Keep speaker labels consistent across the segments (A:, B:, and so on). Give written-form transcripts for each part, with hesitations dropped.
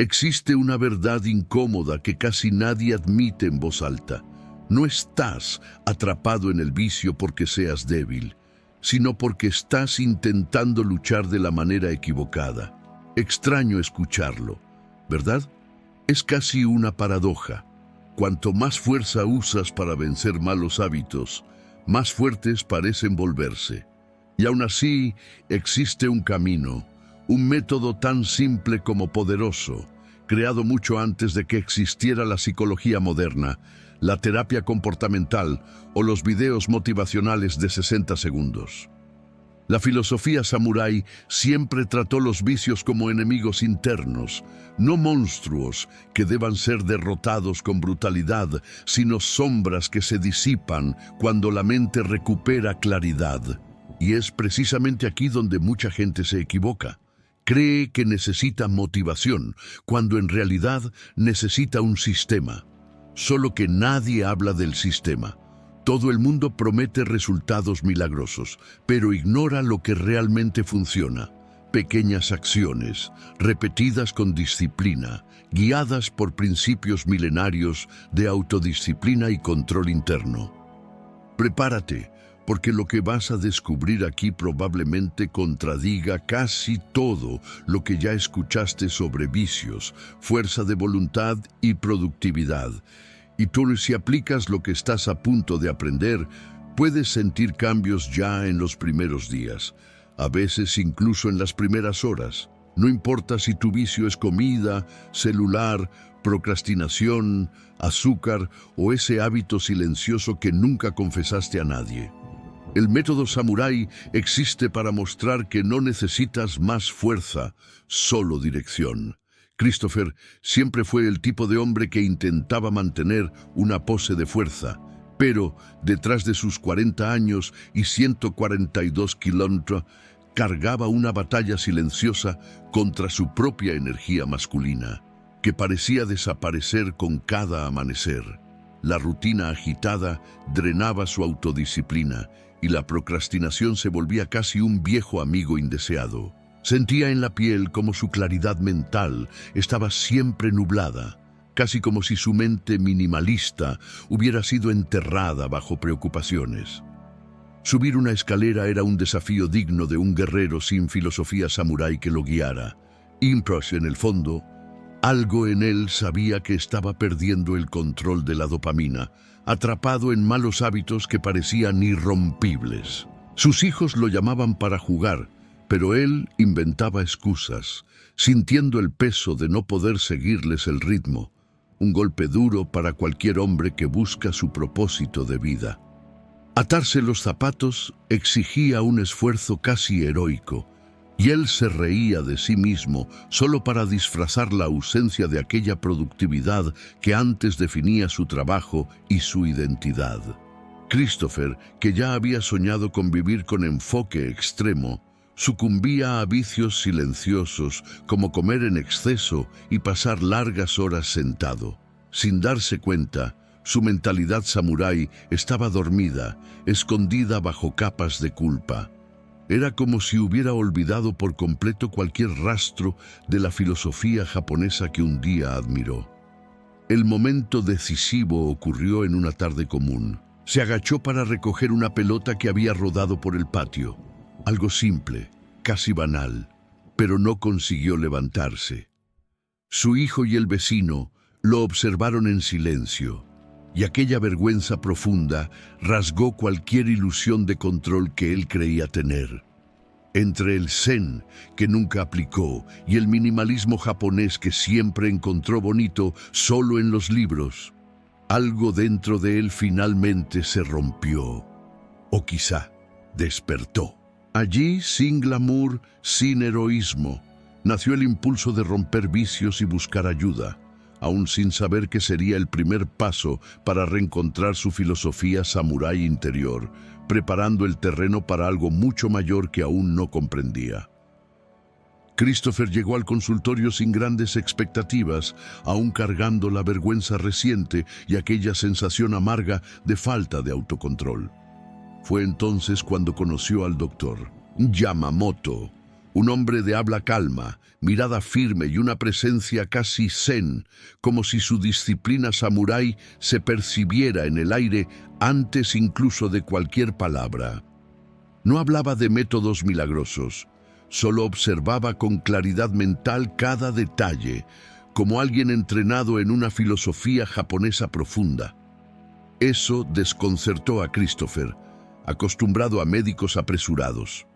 A: Existe una verdad incómoda que casi nadie admite en voz alta. No estás atrapado en el vicio porque seas débil, sino porque estás intentando luchar de la manera equivocada. Extraño escucharlo, ¿verdad? Es casi una paradoja. Cuanto más fuerza usas para vencer malos hábitos, más fuertes parecen volverse. Y aún así, existe un camino, un método tan simple como poderoso, creado mucho antes de que existiera la psicología moderna, la terapia comportamental o los videos motivacionales de 60 segundos. La filosofía samurái siempre trató los vicios como enemigos internos, no monstruos que deban ser derrotados con brutalidad, sino sombras que se disipan cuando la mente recupera claridad. Y es precisamente aquí donde mucha gente se equivoca. Cree que necesita motivación, cuando en realidad necesita un sistema. Solo que nadie habla del sistema. Todo el mundo promete resultados milagrosos, pero ignora lo que realmente funciona. Pequeñas acciones, repetidas con disciplina, guiadas por principios milenarios de autodisciplina y control interno. Prepárate, porque lo que vas a descubrir aquí probablemente contradiga casi todo lo que ya escuchaste sobre vicios, fuerza de voluntad y productividad. Y tú, si aplicas lo que estás a punto de aprender, puedes sentir cambios ya en los primeros días, a veces incluso en las primeras horas. No importa si tu vicio es comida, celular, procrastinación, azúcar o ese hábito silencioso que nunca confesaste a nadie. El método samurái existe para mostrar que no necesitas más fuerza, solo dirección. Christopher siempre fue el tipo de hombre que intentaba mantener una pose de fuerza, pero detrás de sus 40 años y 142 kilómetros, cargaba una batalla silenciosa contra su propia energía masculina, que parecía desaparecer con cada amanecer. La rutina agitada drenaba su autodisciplina y la procrastinación se volvía casi un viejo amigo indeseado. Sentía en la piel como su claridad mental estaba siempre nublada, casi como si su mente minimalista hubiera sido enterrada bajo preocupaciones. Subir una escalera era un desafío digno de un guerrero sin filosofía samurái que lo guiara. Impros, en el fondo, algo en él sabía que estaba perdiendo el control de la dopamina, atrapado en malos hábitos que parecían irrompibles. Sus hijos lo llamaban para jugar, pero él inventaba excusas, sintiendo el peso de no poder seguirles el ritmo, un golpe duro para cualquier hombre que busca su propósito de vida. Atarse los zapatos exigía un esfuerzo casi heroico, y él se reía de sí mismo solo para disfrazar la ausencia de aquella productividad que antes definía su trabajo y su identidad. Christopher, que ya había soñado con vivir con enfoque extremo, sucumbía a vicios silenciosos como comer en exceso y pasar largas horas sentado. Sin darse cuenta, su mentalidad samurái estaba dormida, escondida bajo capas de culpa. Era como si hubiera olvidado por completo cualquier rastro de la filosofía japonesa que un día admiró. El momento decisivo ocurrió en una tarde común. Se agachó para recoger una pelota que había rodado por el patio. Algo simple, casi banal, pero no consiguió levantarse. Su hijo y el vecino lo observaron en silencio, y aquella vergüenza profunda rasgó cualquier ilusión de control que él creía tener. Entre el zen, que nunca aplicó, y el minimalismo japonés que siempre encontró bonito solo en los libros, algo dentro de él finalmente se rompió, o quizá despertó. Allí, sin glamour, sin heroísmo, nació el impulso de romper vicios y buscar ayuda, aún sin saber que sería el primer paso para reencontrar su filosofía samurái interior, preparando el terreno para algo mucho mayor que aún no comprendía. Christopher llegó al consultorio sin grandes expectativas, aún cargando la vergüenza reciente y aquella sensación amarga de falta de autocontrol. Fue entonces cuando conoció al doctor Yamamoto, Un hombre de habla calma, mirada firme y una presencia casi zen, como si su disciplina samurái se percibiera en el aire antes incluso de cualquier palabra. No hablaba de métodos milagrosos, solo observaba con claridad mental cada detalle, como alguien entrenado en una filosofía japonesa profunda. Eso desconcertó a Christopher, acostumbrado a médicos apresurados.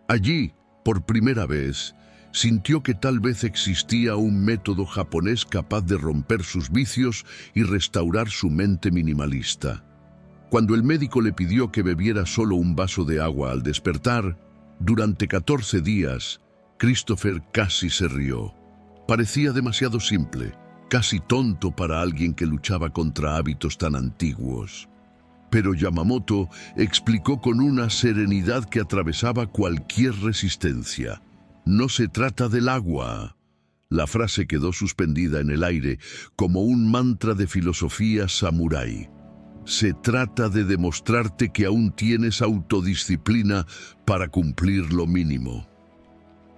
A: Allí, por primera vez, sintió que tal vez existía un método japonés capaz de romper sus vicios y restaurar su mente minimalista. Cuando el médico le pidió que bebiera solo un vaso de agua al despertar, durante 14 días, Christopher casi se rió. Parecía demasiado simple, casi tonto para alguien que luchaba contra hábitos tan antiguos. Pero Yamamoto explicó con una serenidad que atravesaba cualquier resistencia. No se trata del agua. La frase quedó suspendida en el aire como un mantra de filosofía samurái. Se trata de demostrarte que aún tienes autodisciplina para cumplir lo mínimo.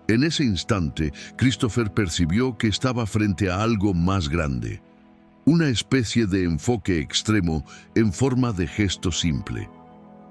A: En ese instante, Christopher percibió que estaba frente a algo más grande. Una especie de enfoque extremo en forma de gesto simple.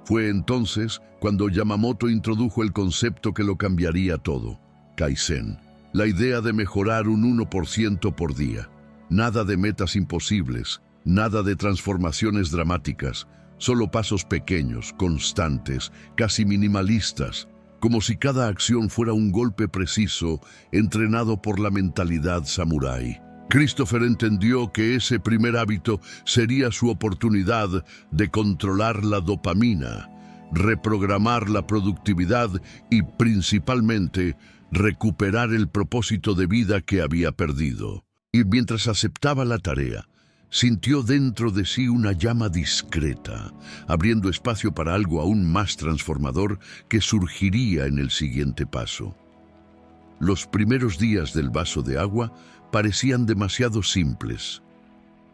A: Fue entonces cuando Yamamoto introdujo el concepto que lo cambiaría todo: Kaizen, la idea de mejorar un 1% por día. Nada de metas imposibles, nada de transformaciones dramáticas, solo pasos pequeños, constantes, casi minimalistas, como si cada acción fuera un golpe preciso entrenado por la mentalidad samurái. Christopher entendió que ese primer hábito sería su oportunidad de controlar la dopamina, reprogramar la productividad y, principalmente, recuperar el propósito de vida que había perdido. Y mientras aceptaba la tarea, sintió dentro de sí una llama discreta, abriendo espacio para algo aún más transformador que surgiría en el siguiente paso. Los primeros días del vaso de agua parecían demasiado simples,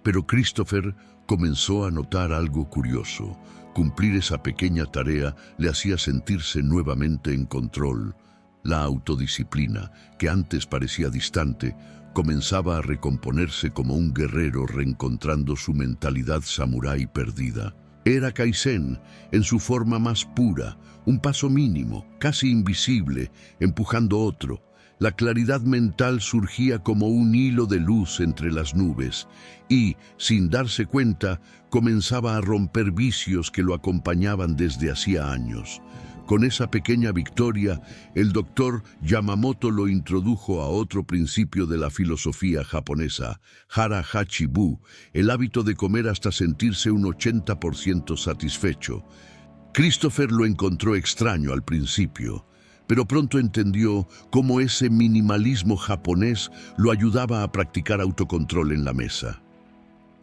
A: pero Christopher comenzó a notar algo curioso. Cumplir esa pequeña tarea le hacía sentirse nuevamente en control. La autodisciplina, que antes parecía distante, comenzaba a recomponerse como un guerrero reencontrando su mentalidad samurái perdida. Era Kaizen en su forma más pura, un paso mínimo, casi invisible, empujando otro. La claridad mental surgía como un hilo de luz entre las nubes y, sin darse cuenta, comenzaba a romper vicios que lo acompañaban desde hacía años. Con esa pequeña victoria, el doctor Yamamoto lo introdujo a otro principio de la filosofía japonesa, Hara Hachi Bu, el hábito de comer hasta sentirse un 80% satisfecho. Christopher lo encontró extraño al principio, pero pronto entendió cómo ese minimalismo japonés lo ayudaba a practicar autocontrol en la mesa.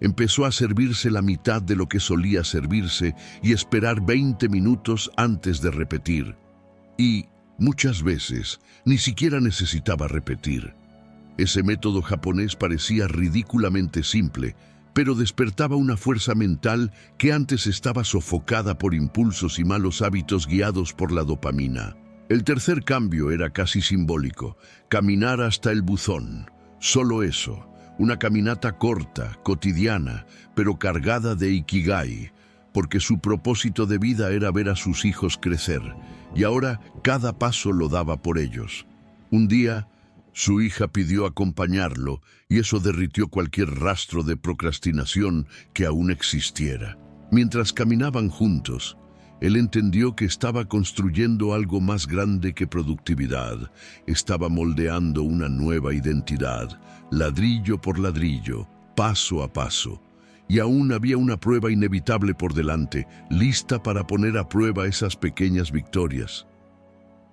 A: Empezó a servirse la mitad de lo que solía servirse y esperar 20 minutos antes de repetir. Y, muchas veces, ni siquiera necesitaba repetir. Ese método japonés parecía ridículamente simple, pero despertaba una fuerza mental que antes estaba sofocada por impulsos y malos hábitos guiados por la dopamina. El tercer cambio era casi simbólico: caminar hasta el buzón. Solo eso. Una caminata corta, cotidiana, pero cargada de ikigai, porque su propósito de vida era ver a sus hijos crecer, y ahora cada paso lo daba por ellos. Un día, su hija pidió acompañarlo, y eso derritió cualquier rastro de procrastinación que aún existiera. Mientras caminaban juntos, él entendió que estaba construyendo algo más grande que productividad. Estaba moldeando una nueva identidad, ladrillo por ladrillo, paso a paso. Y aún había una prueba inevitable por delante, lista para poner a prueba esas pequeñas victorias.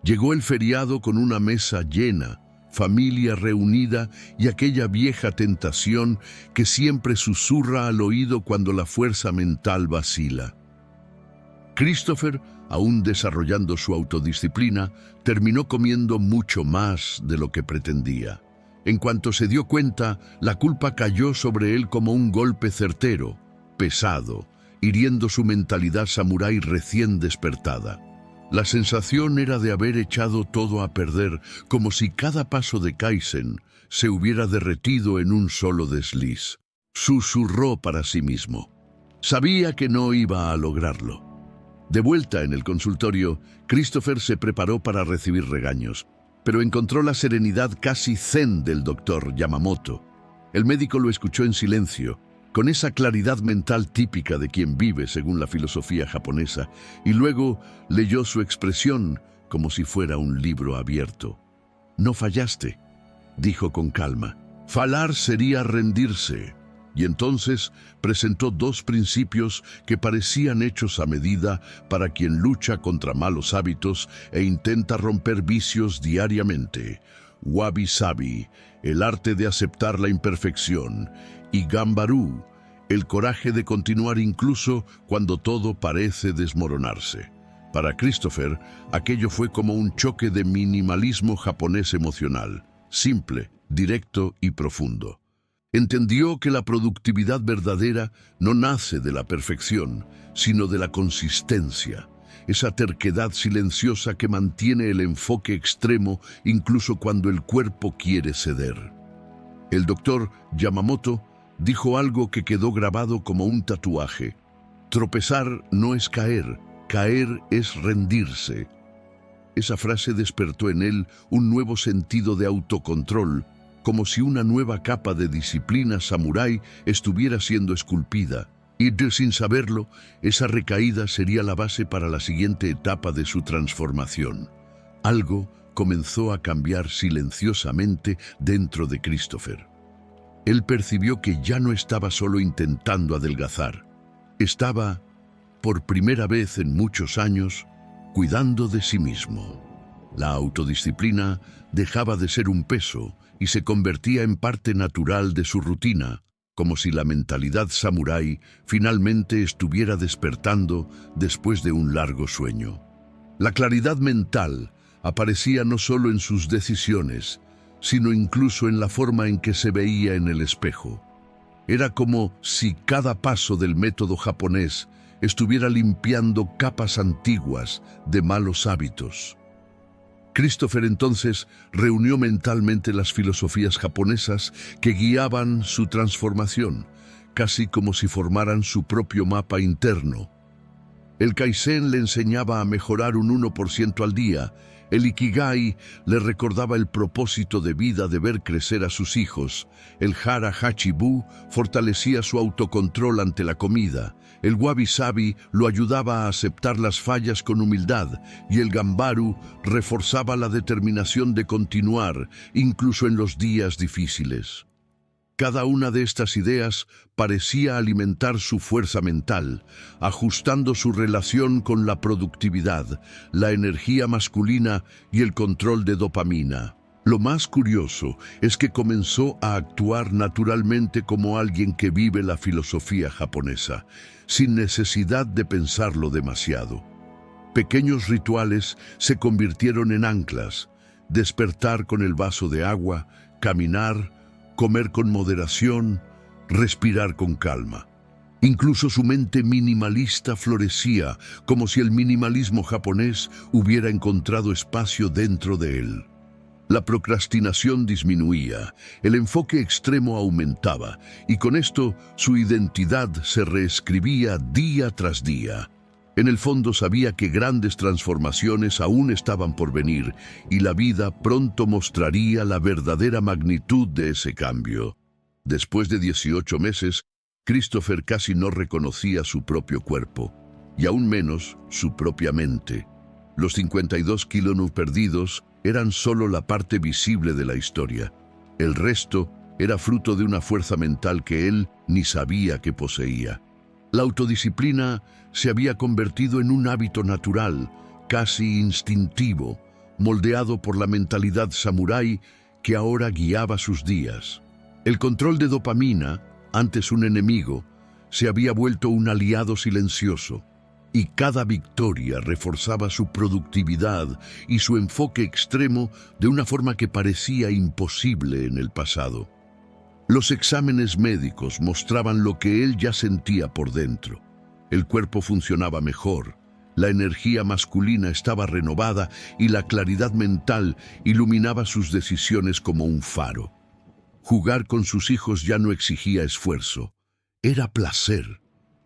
A: Llegó el feriado con una mesa llena, familia reunida y aquella vieja tentación que siempre susurra al oído cuando la fuerza mental vacila. Christopher, aún desarrollando su autodisciplina, terminó comiendo mucho más de lo que pretendía. En cuanto se dio cuenta, la culpa cayó sobre él como un golpe certero, pesado, hiriendo su mentalidad samurái recién despertada. La sensación era de haber echado todo a perder, como si cada paso de Kaizen se hubiera derretido en un solo desliz. Susurró para sí mismo. Sabía que no iba a lograrlo. De vuelta en el consultorio, Christopher se preparó para recibir regaños, pero encontró la serenidad casi zen del doctor Yamamoto. El médico lo escuchó en silencio, con esa claridad mental típica de quien vive según la filosofía japonesa, y luego leyó su expresión como si fuera un libro abierto. «No fallaste», dijo con calma. «Falar sería rendirse». Y entonces presentó dos principios que parecían hechos a medida para quien lucha contra malos hábitos e intenta romper vicios diariamente. Wabi-sabi, el arte de aceptar la imperfección, y Gambaru, el coraje de continuar incluso cuando todo parece desmoronarse. Para Christopher, aquello fue como un choque de minimalismo japonés emocional, simple, directo y profundo. Entendió que la productividad verdadera no nace de la perfección, sino de la consistencia, esa terquedad silenciosa que mantiene el enfoque extremo incluso cuando el cuerpo quiere ceder. El doctor Yamamoto dijo algo que quedó grabado como un tatuaje. Tropezar no es caer, caer es rendirse. Esa frase despertó en él un nuevo sentido de autocontrol, como si una nueva capa de disciplina samurái estuviera siendo esculpida, y sin saberlo, esa recaída sería la base para la siguiente etapa de su transformación. Algo comenzó a cambiar silenciosamente dentro de Christopher. Él percibió que ya no estaba solo intentando adelgazar. Estaba, por primera vez en muchos años, cuidando de sí mismo. La autodisciplina dejaba de ser un peso y se convertía en parte natural de su rutina, como si la mentalidad samurái finalmente estuviera despertando después de un largo sueño. La claridad mental aparecía no solo en sus decisiones, sino incluso en la forma en que se veía en el espejo. Era como si cada paso del método japonés estuviera limpiando capas antiguas de malos hábitos. Christopher entonces reunió mentalmente las filosofías japonesas que guiaban su transformación, casi como si formaran su propio mapa interno. El Kaizen le enseñaba a mejorar un 1% al día. El Ikigai le recordaba el propósito de vida de ver crecer a sus hijos. El Hara Hachibu fortalecía su autocontrol ante la comida. El Wabi-sabi lo ayudaba a aceptar las fallas con humildad, y el Gambaru reforzaba la determinación de continuar, incluso en los días difíciles. Cada una de estas ideas parecía alimentar su fuerza mental, ajustando su relación con la productividad, la energía masculina y el control de dopamina. Lo más curioso es que comenzó a actuar naturalmente como alguien que vive la filosofía japonesa, sin necesidad de pensarlo demasiado. Pequeños rituales se convirtieron en anclas: despertar con el vaso de agua, caminar, comer con moderación, respirar con calma. Incluso su mente minimalista florecía, como si el minimalismo japonés hubiera encontrado espacio dentro de él. La procrastinación disminuía, el enfoque extremo aumentaba, y con esto su identidad se reescribía día tras día. En el fondo sabía que grandes transformaciones aún estaban por venir, y la vida pronto mostraría la verdadera magnitud de ese cambio. Después de 18 meses, Christopher casi no reconocía su propio cuerpo, y aún menos su propia mente. Los 52 kilos perdidos eran solo la parte visible de la historia. El resto era fruto de una fuerza mental que él ni sabía que poseía. La autodisciplina se había convertido en un hábito natural, casi instintivo, moldeado por la mentalidad samurái que ahora guiaba sus días. El control de dopamina, antes un enemigo, se había vuelto un aliado silencioso, y cada victoria reforzaba su productividad y su enfoque extremo de una forma que parecía imposible en el pasado. Los exámenes médicos mostraban lo que él ya sentía por dentro. El cuerpo funcionaba mejor, La energía masculina estaba renovada y la claridad mental iluminaba sus decisiones como un faro. Jugar con sus hijos ya no exigía esfuerzo. Era placer.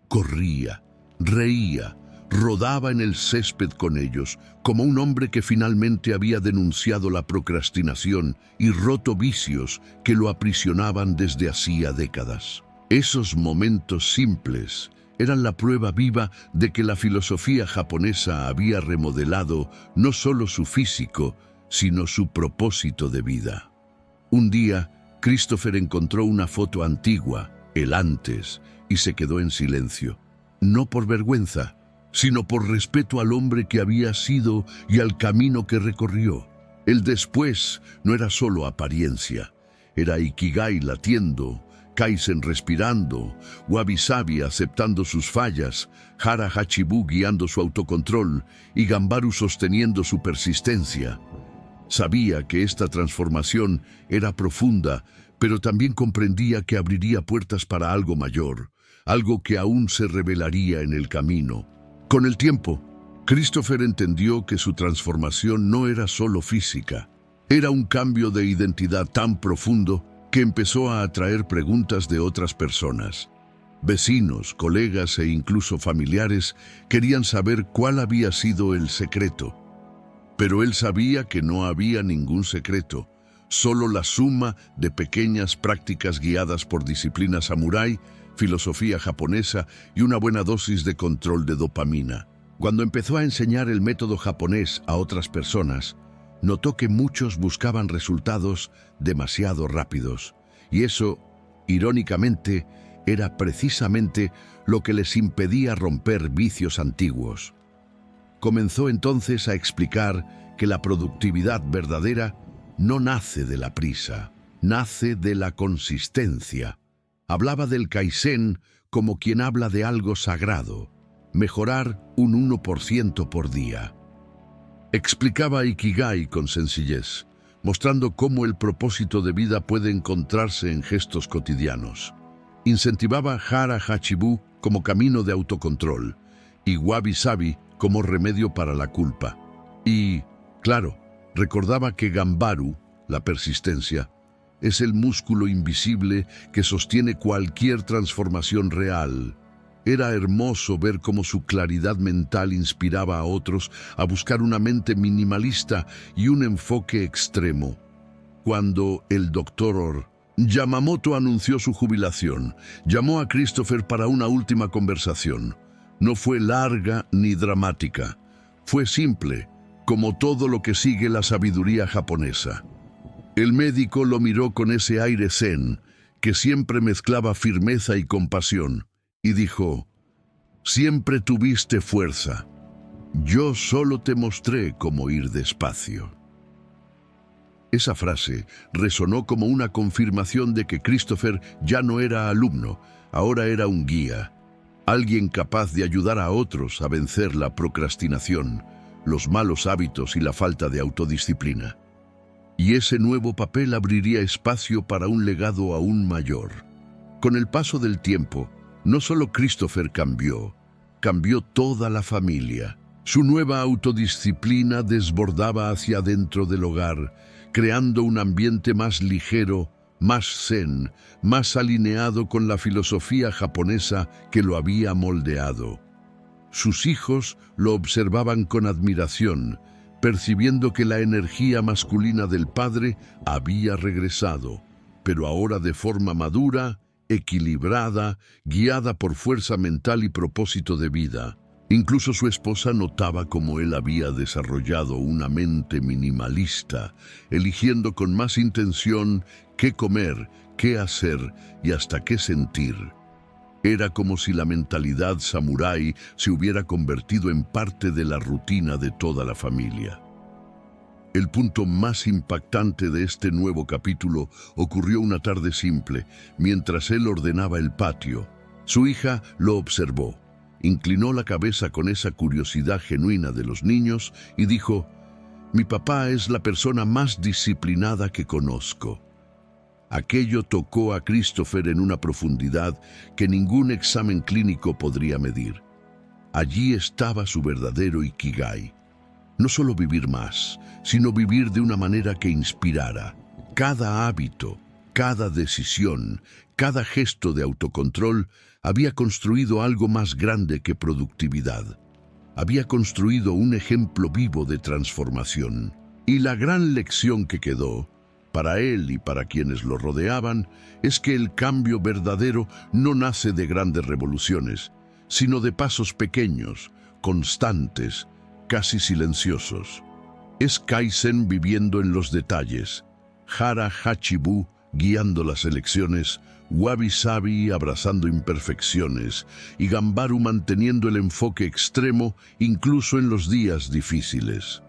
A: Corría, reía, rodaba en el césped con ellos, como un hombre que finalmente había denunciado la procrastinación y roto vicios que lo aprisionaban desde hacía décadas. Esos momentos simples eran la prueba viva de que la filosofía japonesa había remodelado no solo su físico, sino su propósito de vida. Un día, Christopher encontró una foto antigua, el antes, y se quedó en silencio. No por vergüenza, sino por respeto al hombre que había sido y al camino que recorrió. El después no era solo apariencia, era Ikigai latiendo, Kaizen respirando, Wabi Sabi aceptando sus fallas, Hara Hachibu guiando su autocontrol y Gambaru sosteniendo su persistencia. Sabía que esta transformación era profunda, pero también comprendía que abriría puertas para algo mayor, algo que aún se revelaría en el camino. Con el tiempo, Christopher entendió que su transformación no era solo física. Era un cambio de identidad tan profundo que empezó a atraer preguntas de otras personas. Vecinos, colegas e incluso familiares querían saber cuál había sido el secreto. Pero él sabía que no había ningún secreto, solo la suma de pequeñas prácticas guiadas por disciplina samurái, filosofía japonesa y una buena dosis de control de dopamina. Cuando empezó a enseñar el método japonés a otras personas, notó que muchos buscaban resultados demasiado rápidos, y eso, irónicamente, era precisamente lo que les impedía romper vicios antiguos. Comenzó entonces a explicar que la productividad verdadera no nace de la prisa, nace de la consistencia. Hablaba del Kaizen como quien habla de algo sagrado, mejorar un 1% por día. Explicaba Ikigai con sencillez, mostrando cómo el propósito de vida puede encontrarse en gestos cotidianos. Incentivaba Hara Hachibu como camino de autocontrol y Wabi Sabi como remedio para la culpa. Y, claro, recordaba que Gambaru, la persistencia, es el músculo invisible que sostiene cualquier transformación real. Era hermoso ver cómo su claridad mental inspiraba a otros a buscar una mente minimalista y un enfoque extremo. Cuando el Dr. Yamamoto anunció su jubilación, llamó a Christopher para una última conversación. No fue larga ni dramática. Fue simple, como todo lo que sigue la sabiduría japonesa. El médico lo miró con ese aire zen, que siempre mezclaba firmeza y compasión, y dijo: «Siempre tuviste fuerza. Yo solo te mostré cómo ir despacio». Esa frase resonó como una confirmación de que Christopher ya no era alumno, ahora era un guía, alguien capaz de ayudar a otros a vencer la procrastinación, los malos hábitos y la falta de autodisciplina. Y ese nuevo papel abriría espacio para un legado aún mayor. Con el paso del tiempo, no solo Christopher cambió toda la familia. Su nueva autodisciplina desbordaba hacia dentro del hogar, creando un ambiente más ligero, más zen, más alineado con la filosofía japonesa que lo había moldeado. Sus hijos lo observaban con admiración, percibiendo que la energía masculina del padre había regresado, pero ahora de forma madura, equilibrada, guiada por fuerza mental y propósito de vida. Incluso su esposa notaba cómo él había desarrollado una mente minimalista, eligiendo con más intención qué comer, qué hacer y hasta qué sentir. Era como si la mentalidad samurái se hubiera convertido en parte de la rutina de toda la familia. El punto más impactante de este nuevo capítulo ocurrió una tarde simple, mientras él ordenaba el patio. Su hija lo observó, inclinó la cabeza con esa curiosidad genuina de los niños y dijo: «Mi papá es la persona más disciplinada que conozco». Aquello tocó a Christopher en una profundidad que ningún examen clínico podría medir. Allí estaba su verdadero Ikigai. No solo vivir más, sino vivir de una manera que inspirara. Cada hábito, cada decisión, cada gesto de autocontrol había construido algo más grande que productividad. Había construido un ejemplo vivo de transformación. Y la gran lección que quedó, para él y para quienes lo rodeaban, es que el cambio verdadero no nace de grandes revoluciones, sino de pasos pequeños, constantes, casi silenciosos. Es Kaizen viviendo en los detalles, Hara Hachibu guiando las elecciones, Wabi Sabi abrazando imperfecciones y Gambaru manteniendo el enfoque extremo incluso en los días difíciles.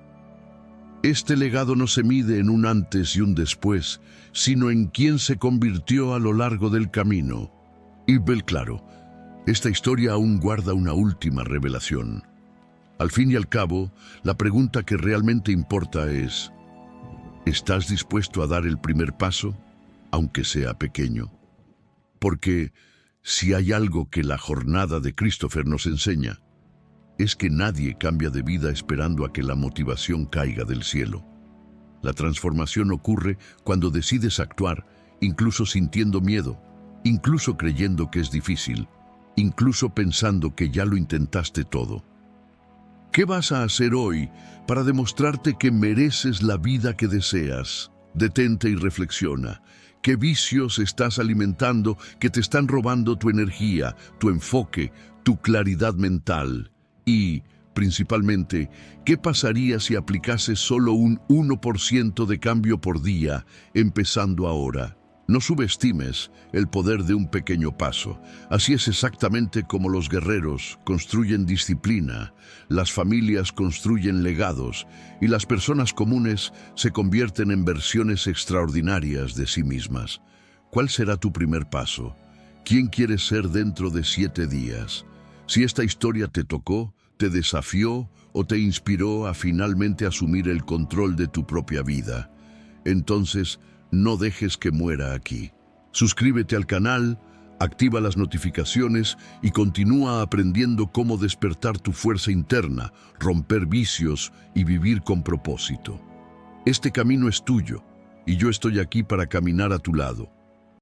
A: Este legado no se mide en un antes y un después, sino en quién se convirtió a lo largo del camino. Y claro, esta historia aún guarda una última revelación. Al fin y al cabo, la pregunta que realmente importa es: ¿estás dispuesto a dar el primer paso, aunque sea pequeño? Porque si hay algo que la jornada de Christopher nos enseña, es que nadie cambia de vida esperando a que la motivación caiga del cielo. La transformación ocurre cuando decides actuar, incluso sintiendo miedo, incluso creyendo que es difícil, incluso pensando que ya lo intentaste todo. ¿Qué vas a hacer hoy para demostrarte que mereces la vida que deseas? Detente y reflexiona. ¿Qué vicios estás alimentando que te están robando tu energía, tu enfoque, tu claridad mental? Y, principalmente, ¿qué pasaría si aplicases solo un 1% de cambio por día, empezando ahora? No subestimes el poder de un pequeño paso. Así es exactamente como los guerreros construyen disciplina, las familias construyen legados y las personas comunes se convierten en versiones extraordinarias de sí mismas. ¿Cuál será tu primer paso? ¿Quién quieres ser dentro de 7 días? Si esta historia te tocó, te desafió o te inspiró a finalmente asumir el control de tu propia vida, entonces no dejes que muera aquí. Suscríbete al canal, activa las notificaciones y continúa aprendiendo cómo despertar tu fuerza interna, romper vicios y vivir con propósito. Este camino es tuyo y yo estoy aquí para caminar a tu lado.